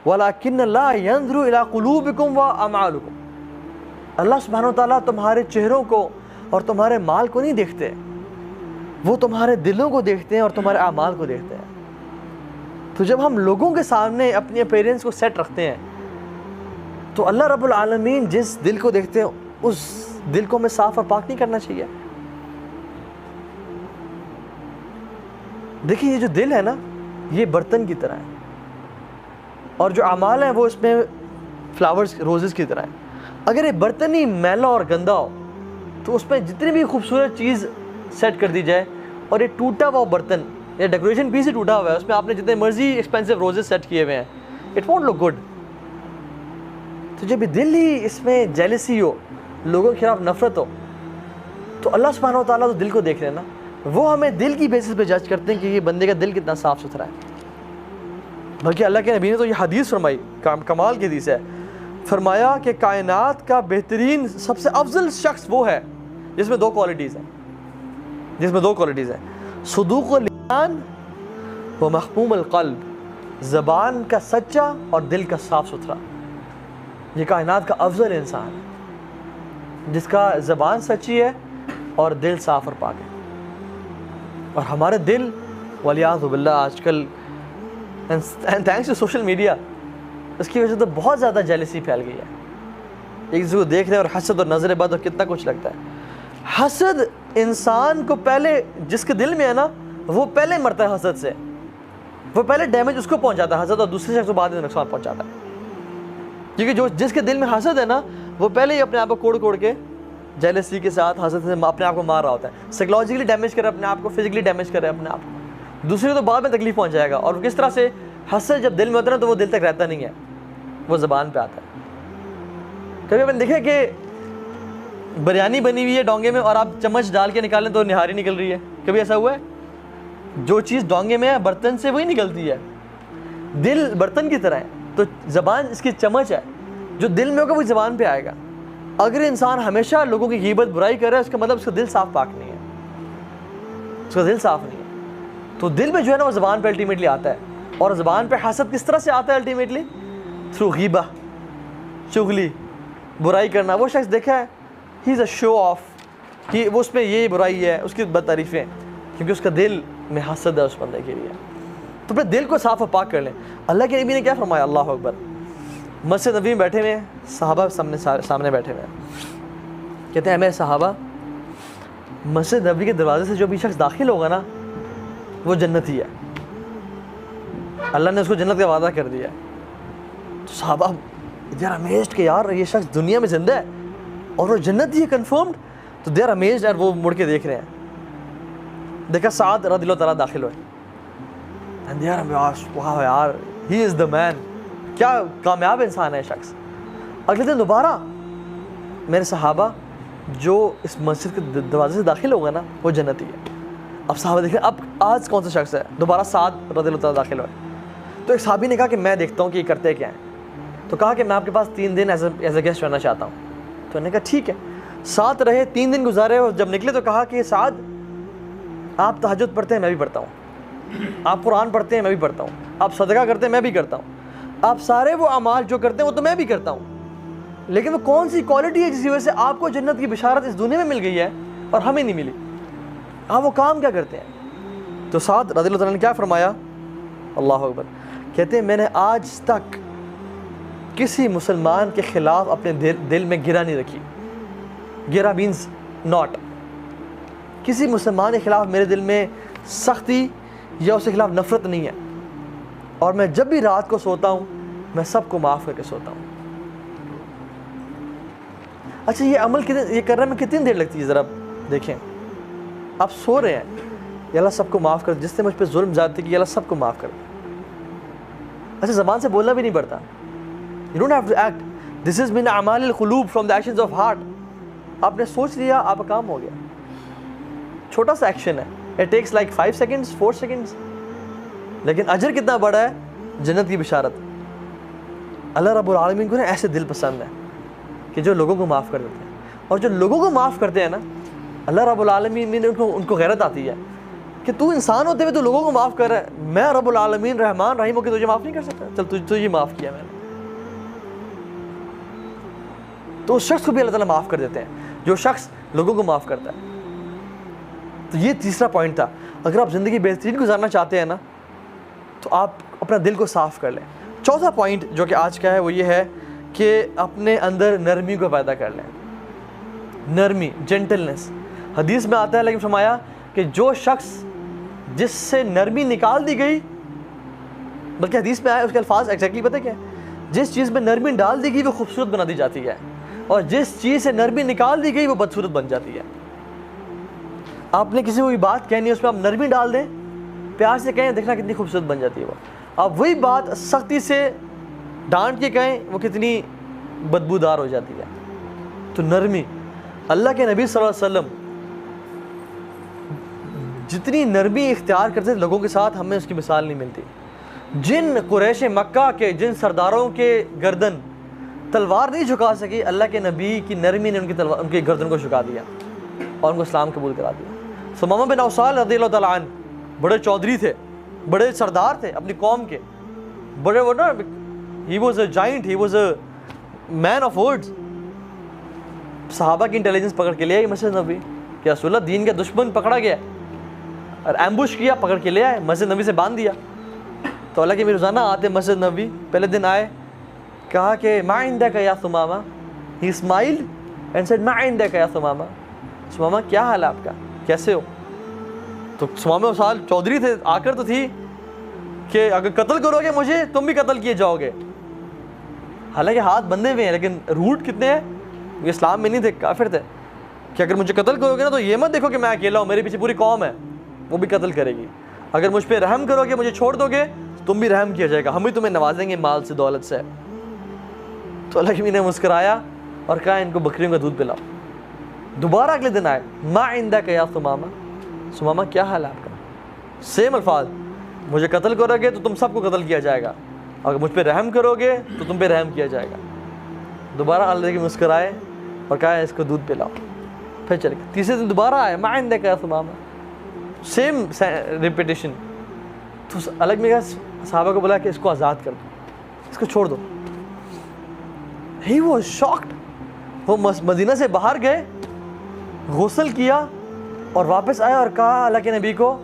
وَلَكِنَّ اللَّهَ يَنظُرُ إِلَىٰ قُلُوبِكُمْ وَأَعْمَالِكُمْ. اللہ سبحانہ وتعالیٰ تمہارے چہروں کو اور تمہارے مال کو نہیں دیکھتے، وہ تمہارے دلوں کو دیکھتے ہیں اور تمہارے اعمال کو دیکھتے ہیں. تو جب ہم لوگوں کے سامنے اپنی اپیرنس کو سیٹ رکھتے ہیں تو اللہ رب العالمین جس دل کو دیکھتے ہیں اس دل کو ہمیں صاف اور پاک نہیں کرنا چاہیے. دیکھیں یہ جو دل ہے نا یہ برتن کی طرح ہے، اور جو اعمال ہیں وہ اس میں فلاورز روزز کی طرح ہیں. اگر یہ برتن ہی میلا اور گندا ہو تو اس میں جتنی بھی خوبصورت چیز سیٹ کر دی جائے اور یہ ٹوٹا ہوا برتن یا ڈیکوریشن پیس ہی ٹوٹا ہوا ہے، اس میں آپ نے جتنے مرضی ایکسپینسو روزز سیٹ کیے ہوئے ہیں، اٹ وونٹ لک گڈ. تو جب یہ دل ہی اس میں جیلسی ہو، لوگوں کے خلاف نفرت ہو، تو اللہ سبحانہ وتعالیٰ تو دل کو دیکھ رہے ہیں نا، وہ ہمیں دل کی بیسس پہ جج کرتے ہیں کہ یہ بندے کا دل کتنا صاف ستھرا ہے. بلکہ اللہ کے نبی نے تو یہ حدیث فرمائی، کمال کی حدیث ہے، فرمایا کہ کائنات کا بہترین سب سے افضل شخص وہ ہے جس میں دو کوالٹیز ہیں، صدوق اللسان و محموم القلب، زبان کا سچا اور دل کا صاف ستھرا. یہ کائنات کا افضل انسان ہے جس کا زبان سچی ہے اور دل صاف اور پاک ہے. اور ہمارے دل والعیاذ باللہ آج کل تھینکس ٹو سوشل میڈیا اس کی وجہ سے تو بہت زیادہ جیلسی پھیل گئی ہے. ایک دوسرے کو دیکھ رہے ہیں اور حسد اور نظر بد اور کتنا کچھ لگتا ہے. حسد انسان کو پہلے جس کے دل میں ہے نا وہ پہلے مرتا ہے حسد سے، وہ پہلے ڈیمیج اس کو پہنچاتا ہے حسد، اور دوسرے شخص کو بعد میں نقصان پہنچاتا ہے. کیونکہ جس کے دل میں حسد ہے نا وہ پہلے ہی اپنے آپ کو کوڑ کے جیلسی کے ساتھ حسد سے اپنے آپ کو مار رہا ہوتا ہے. سائیکلوجیکلی ڈیمیج کرے اپنے آپ کو، فزیکلی ڈیمیج کرے اپنے آپ کو، دوسرے تو بعد میں تکلیف پہنچ جائے گا. اور کس طرح سے حسد جب دل میں ہوتا ہے تو وہ دل تک رہتا نہیں ہے، وہ زبان پہ آتا ہے. کبھی آپ نے دیکھا کہ بریانی بنی ہوئی ہے ڈونگے میں اور آپ چمچ ڈال کے نکالیں تو نہاری نکل رہی ہے؟ کبھی ایسا ہوا ہے؟ جو چیز ڈونگے میں ہے برتن سے وہی نکلتی ہے. دل برتن کی طرح ہے تو زبان اس کی چمچ ہے، جو دل میں ہوگا وہ زبان پہ آئے گا. اگر انسان ہمیشہ لوگوں کی غیبت برائی کر رہا ہے اس کا مطلب اس کا دل صاف پاک نہیں ہے، اس کا دل صاف نہیں ہے. تو دل میں جو ہے نا وہ زبان پہ الٹیمیٹلی آتا ہے. اور زبان پہ حسد کس طرح سے آتا ہے الٹیمیٹلی؟ تھرو غیبہ، چغلی، برائی کرنا. وہ شخص دیکھا ہے ہی از اے شو آف کہ وہ اس میں یہ برائی ہے، اس کی بد تعریفیں، کیونکہ اس کا دل میں حسد ہے اس بندے کے لیے. تو اپنے دل کو صاف و پاک کر لیں. اللہ کے نبی نے کیا فرمایا؟ اللہ اکبر. مسجد نبی میں بیٹھے ہوئے ہیں، صحابہ سامنے بیٹھے ہوئے ہیں. کہتے ہیں میں صحابہ مسجد نبی کے دروازے سے جو بھی شخص داخل ہوگا نا وہ جنتی ہے، اللہ نے اس کو جنت کا وعدہ کر دیا ہے. تو صحابہ دے آر امیزڈ کہ یار یہ شخص دنیا میں زندہ ہے اور وہ جنت ہی ہے کنفرمڈ. تو دے آر امیزڈ اور وہ مڑ کے دیکھ رہے ہیں. دیکھا سعد رضی اللہ تعالیٰ داخل ہوئے and they are amazed, واہ یار he is the man، کیا کامیاب انسان ہے شخص. اگلے دن دوبارہ میرے صحابہ جو اس مسجد کے دروازے سے داخل ہوگا نا وہ جنتی ہے. اب صحابہ دیکھ رہے ہیں اب آج کون سا شخص ہے؟ دوبارہ سعد رضی اللہ تعالیٰ داخل ہوئے. تو ایک صحابی نے کہا کہ میں دیکھتا ہوں کہ یہ کرتے کیا ہیں. تو کہا کہ میں آپ کے پاس 3 دن ایز اے گیسٹ رہنا چاہتا ہوں. تو انہوں نے کہا ٹھیک ہے. ساتھ رہے، 3 دن گزارے اور جب نکلے تو کہا کہ سعد آپ تہجد پڑھتے ہیں میں بھی پڑھتا ہوں، آپ قرآن پڑھتے ہیں میں بھی پڑھتا ہوں، آپ صدقہ کرتے ہیں میں بھی کرتا ہوں، آپ سارے وہ اعمال جو کرتے ہیں وہ تو میں بھی کرتا ہوں، لیکن وہ کون سی کوالٹی ہے جس کی وجہ سے آپ کو جنت کی بشارت اس دنیا میں مل گئی ہے اور ہمیں نہیں ملی؟ آپ وہ کام کیا کرتے ہیں؟ تو سعد رضی اللہ تعالیٰ نے کیا فرمایا؟ اللہ اکبر. کہتے ہیں میں نے آج تک کسی مسلمان کے خلاف اپنے دل میں گرہ نہیں رکھی. گرہ مینز ناٹ. کسی مسلمان کے خلاف میرے دل میں سختی یا اس کے خلاف نفرت نہیں ہے. اور میں جب بھی رات کو سوتا ہوں میں سب کو معاف کر کے سوتا ہوں. اچھا یہ عمل یہ کرنے میں کتنی دیر لگتی ہے ذرا دیکھیں. آپ سو رہے ہیں، یا اللہ سب کو معاف کر، جس نے مجھ پہ ظلم زیادتی کی اللہ سب کو معاف کر. اچھا زبان سے بولنا بھی نہیں پڑتا. You don't have to act. This is min a'mal al-qulub, from the actions of heart. آپ نے سوچ لیا آپ کا کام ہو گیا. چھوٹا سا ایکشن ہے. It takes like 5 seconds, 4 seconds. لیکن اجر کتنا بڑا ہے، جنت کی بشارت. اللہ رب العالمین کو نا ایسے دل پسند ہے کہ جو لوگوں کو معاف کر دیتے ہیں. اور جو لوگوں کو معاف کرتے ہیں نا اللہ رب العالمین ان کو غیرت آتی ہے کہ تو انسان ہوتے ہوئے تو لوگوں کو معاف کر رہا ہے, میں رب العالمین رحمان رحیم ہو کے تجھے معاف نہیں کر سکتا؟ چل تجھے معاف کیا میں نے. تو اس شخص کو بھی اللہ تعالیٰ معاف کر دیتے ہیں جو شخص لوگوں کو معاف کرتا ہے. تو یہ تیسرا پوائنٹ تھا. اگر آپ زندگی بہترین گزارنا چاہتے ہیں نا تو آپ اپنا دل کو صاف کر لیں. چوتھا پوائنٹ جو کہ آج کا ہے وہ یہ ہے کہ اپنے اندر نرمی کو پیدا کر لیں. نرمی, جینٹلنس. حدیث میں آتا ہے لیکن فرمایا کہ جو شخص جس سے نرمی نکال دی گئی, بلکہ حدیث میں آیا اس کے الفاظ ایگزیکٹلی پتہ کیا ہے, جس چیز میں نرمی ڈال دی گئی وہ خوبصورت بنا دی جاتی ہے, اور جس چیز سے نرمی نکال دی گئی وہ بدصورت بن جاتی ہے. آپ نے کسی کو بھی بات کہنی ہے, اس میں آپ نرمی ڈال دیں, پیار سے کہیں, دیکھنا کتنی خوبصورت بن جاتی ہے وہ. آپ وہی بات سختی سے ڈانٹ کے کہیں, وہ کتنی بدبودار ہو جاتی ہے. تو نرمی, اللہ کے نبی صلی اللہ علیہ وسلم جتنی نرمی اختیار کرتے تھے لوگوں کے ساتھ, ہمیں اس کی مثال نہیں ملتی. جن قریش مکہ کے جن سرداروں کے گردن تلوار نہیں جھکا سکی, اللہ کے نبی کی نرمی نے ان کی گردن کو جھکا دیا اور ان کو اسلام قبول کرا دیا. ثمامہ بن اوصال رضی اللہ تعالیٰ عنہ بڑے چودھری تھے, بڑے سردار تھے اپنی قوم کے, بڑے وہ نا, he was a giant, he was a man of words. صحابہ کی انٹیلیجنس پکڑ کے لے آئی مسجد نبی کہ رسول اللہ دین کا دشمن پکڑا گیا, اور ایمبوش کیا, پکڑ کے لے آئے, مسجد نبی سے باندھ دیا. تو اللہ کے روزانہ آتے مسجد نبی, پہلے دن آئے, کہا کہ ما عندک یا ثمامہ, ہی اسمائلڈ اینڈ سیڈ ما عندک یا ثمامہ, ثمامہ کیا حال ہے آپ کا, کیسے ہو؟ تو ثمامہ اوصال چودھری تھے, آ کر تو تھی کہ اگر قتل کرو گے مجھے تم بھی قتل کیے جاؤ گے. حالانکہ ہاتھ بندھے ہوئے ہیں لیکن روٹ کتنے ہیں, یہ اسلام میں نہیں تھے, کافر تھے, کہ اگر مجھے قتل کرو گے نا تو یہ مت دیکھو کہ میں اکیلا ہوں, میرے پیچھے پوری قوم ہے, وہ بھی قتل کرے گی. اگر مجھ پہ رحم کرو گے, مجھے چھوڑ دو گے, تم بھی رحم کیا جائے گا, ہم بھی تمہیں نوازیں گے مال سے, دولت سے. تو اللہ کی نے مسکرایا اور کہا ان کو بکریوں کا دودھ پلاؤ. دوبارہ اگلے دن آئے, ما عندک یا ثمامہ, ثمامہ کیا حال ہے آپ کا؟ سیم الفاظ, مجھے قتل کرو گے تو تم سب کو قتل کیا جائے گا, اگر مجھ پہ رحم کرو گے تو تم پہ رحم کیا جائے گا. دوبارہ اللہ کی مسکرائے اور کہا اس کو دودھ پلاؤ. پھر چلے گئے. تیسرے دن دوبارہ آئے, ما عندک یا ثمامہ, سیم ریپیٹیشن. تو الگ میں کہا, صحابہ کو بولا کہ اس کو آزاد کر دو, اس کو چھوڑ دو. He was shocked. وہ مدینہ سے باہر گئے, غسل کیا اور واپس آیا اور کہا اللہ کے نبی کو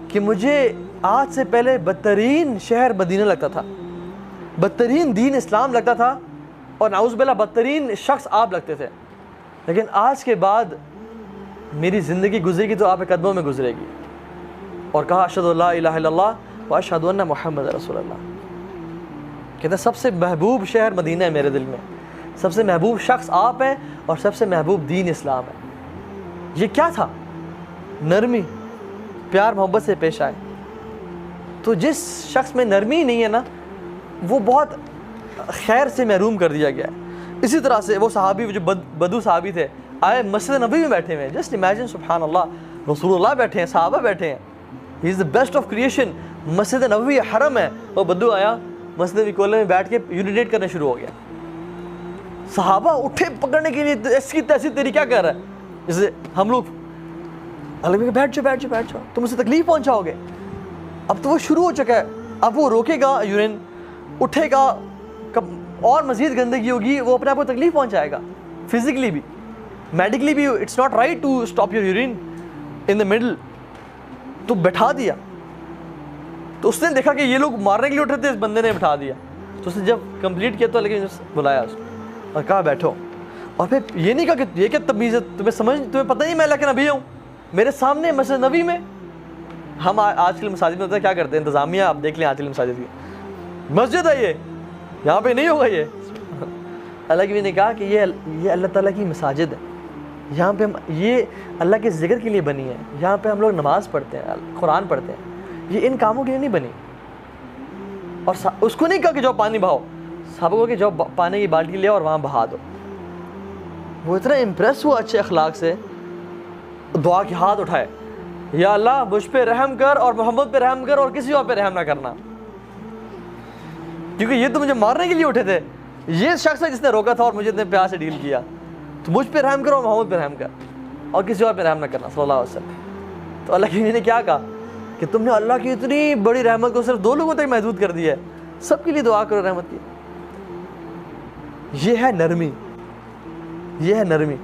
کہ مجھے آج سے پہلے بدترین شہر مدینہ لگتا تھا, بدترین دین اسلام لگتا تھا, اور نعوذ باللہ بدترین شخص آپ لگتے تھے, لیکن آج کے بعد میری زندگی گزرے گی تو آپ کے قدموں میں گزرے گی. اور کہا اشہد ان لا الہ الا اللہ و اشہد ان محمد رسول اللہ. کہتے ہیں سب سے محبوب شہر مدینہ ہے میرے دل میں, سب سے محبوب شخص آپ ہیں, اور سب سے محبوب دین اسلام ہے. یہ کیا تھا؟ نرمی, پیار محبت سے پیش آئے. تو جس شخص میں نرمی نہیں ہے نا, وہ بہت خیر سے محروم کر دیا گیا ہے. اسی طرح سے وہ صحابی جو بدو صحابی تھے, آئے مسجد نبی میں بیٹھے ہوئے ہیں, جسٹ امیجن, سبحان اللہ, رسول اللہ بیٹھے ہیں, صحابہ بیٹھے ہیں, ہی از the best of creation, Masjid Nabawi حرم ہے. وہ بدو آیا مسجد نبی کولے میں بیٹھ کے یورینیٹ کرنا شروع ہو گیا. صحابہ اٹھے پکڑنے کے لیے, ایسی تیسی تیری کیا کر رہا ہے, جیسے ہم لوگ اللہ کہ بیٹھ جاؤ, تم اسے تکلیف پہنچاؤ گے. اب تو وہ شروع ہو چکا ہے, اب وہ روکے گا یورین, اٹھے گا, اور مزید گندگی ہوگی, وہ اپنے آپ کو تکلیف پہنچائے گا, فزیکلی بھی, میڈیکلی بھی. It's not right to stop your urine in the middle. تو بٹھا دیا. تو اس نے دیکھا کہ یہ لوگ مارنے کے لیے اٹھ رہے تھے, اس بندے نے بٹھا دیا. تو اس نے جب کمپلیٹ کیا تو لیکن بلایا اس کو اور کہا بیٹھو. اور پھر یہ نہیں کہا کہ یہ کیا تمیز ہے, تمہیں پتہ نہیں میں اللہ کے نبی ہوں, میرے سامنے مسجد نبی میں. ہم آج کل مساجد میں ہوتا ہے کیا کرتے ہیں, انتظامیہ آپ دیکھ لیں آج کل مساجد کی, مسجد ہے یہ, یہاں پہ نہیں ہوگا یہ. اللہ کی نے کہا کہ یہ اللہ تعالیٰ کی مساجد ہے, یہاں پہ ہم, یہ اللہ کے ذکر کے لیے بنی ہے, یہاں پہ ہم لوگ نماز پڑھتے ہیں, قرآن پڑھتے ہیں, یہ ان کاموں کے لیے نہیں بنی. اور اس کو نہیں کہا کہ جاؤ پانی بہاؤ, صحابہ کو کہ جاؤ پانی کی بالٹی لے اور وہاں بہا دو. وہ اتنا امپریس ہوا اچھے اخلاق سے, دعا کے ہاتھ اٹھائے, یا اللہ مجھ پہ رحم کر اور محمد پہ رحم کر اور کسی اور پہ رحم نہ کرنا, کیونکہ یہ تو مجھے مارنے کے لیے اٹھے تھے, یہ شخص ہے جس نے روکا تھا اور مجھے اتنے پیار سے ڈیل کیا, تو مجھ پہ رحم کر اور محمد پہ رحم کر اور کسی اور پہ رحم نہ کرنا صلی اللہ علیہ وسلم. تو اللہ کی نے کیا کہا کہ تم نے اللہ کی اتنی بڑی رحمت کو صرف 2 لوگوں تک محدود کر دیا ہے، سب کے لیے دعا کرو رحمت کی۔ یہ ہے نرمی، یہ ہے نرمی۔